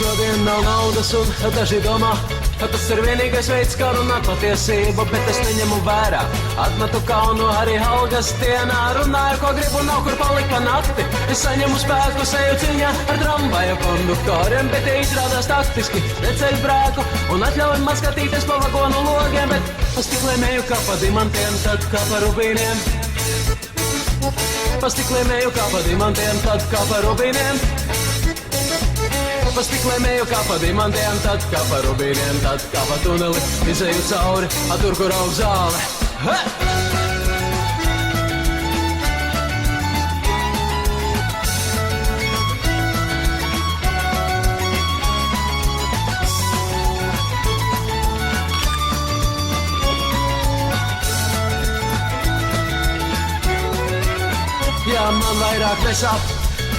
Šodien nav naudas un daži domā, tas ir vienīgais veids, kā runāt patiesību, bet es neņemu vērā. Atmetu kaunu arī algas dienā, runāju, ko gribu, nav kur palikt pa nakti. Es saņemu spēku, eju ciņā ar tramvaju konduktoriem, bet tie izrādās taktiski neceļ brēku un atļauj man skatīties pa vagonu logiem, bet pa stikliem eju kā pa dimantiem, tad kā pa rubīniem. Pa stikliem eju kā pa dimantiem, tad kā pa rubīniem. Pa stikliem eju kā pa dimantiem, tad kā pa rubīniem, tad kā pa tuneli izēju cauri, tur, kur aug zāle. He! Ja man vairāk nesāp,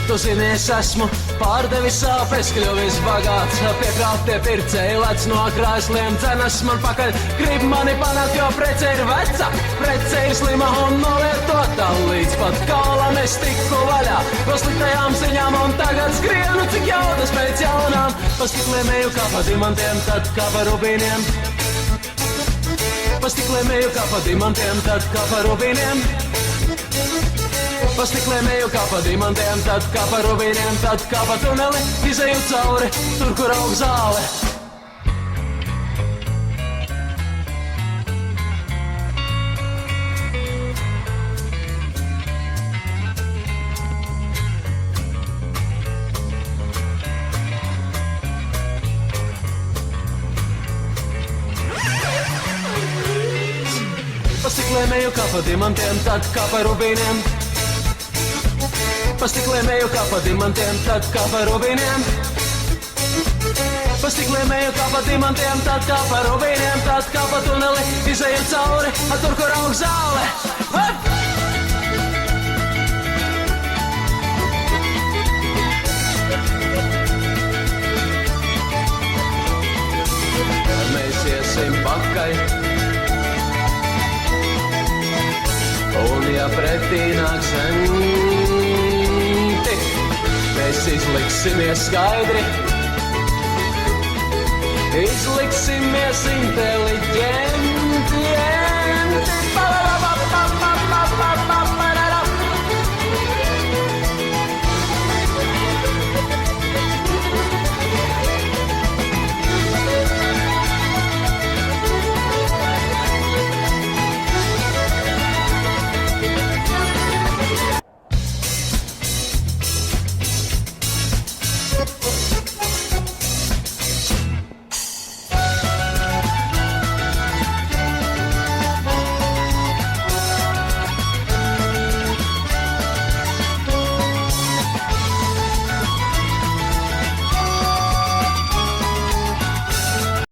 tu zini, es esmu pārdevis sāpes, kļuvis bagāts. Piekrāptie pircēji lec no krēsliem, cenas man pakaļ grib mani panākt, jo prece ir veca. Prece ir slima un nolietota, līdz pat kaulam es tiku vaļā no sliktajām ziņām un tagad skrienu, cik jaudas pēc jaunām. Pa stikliem eju kā pa dimantiem, tad kā pa rubīniem. Pa stikliem eju kā pa dimantiem, tad kā pa rubīniem. Pa stikliem eju kā pa dimantiem, tad kā pa rubīniem, tad kā pa tuneli izēju cauri, tur, kur aug zāle. Pa stikliem eju kā pa dimantiem, tad kā pa rubīniem. Pa stikliem eju kā pa dimantiem, tad kā pa rubīniem. Pa stikliem eju kā pa dimantiem, tad kā pa rubīniem, tad kā pa tuneli izēju cauri, tur, kur aug zāle. Hop! Mēs iesim pakaļ, un ja pretī nāk senti, mēs izliksimies skaidri, izliksimies inteliģenti.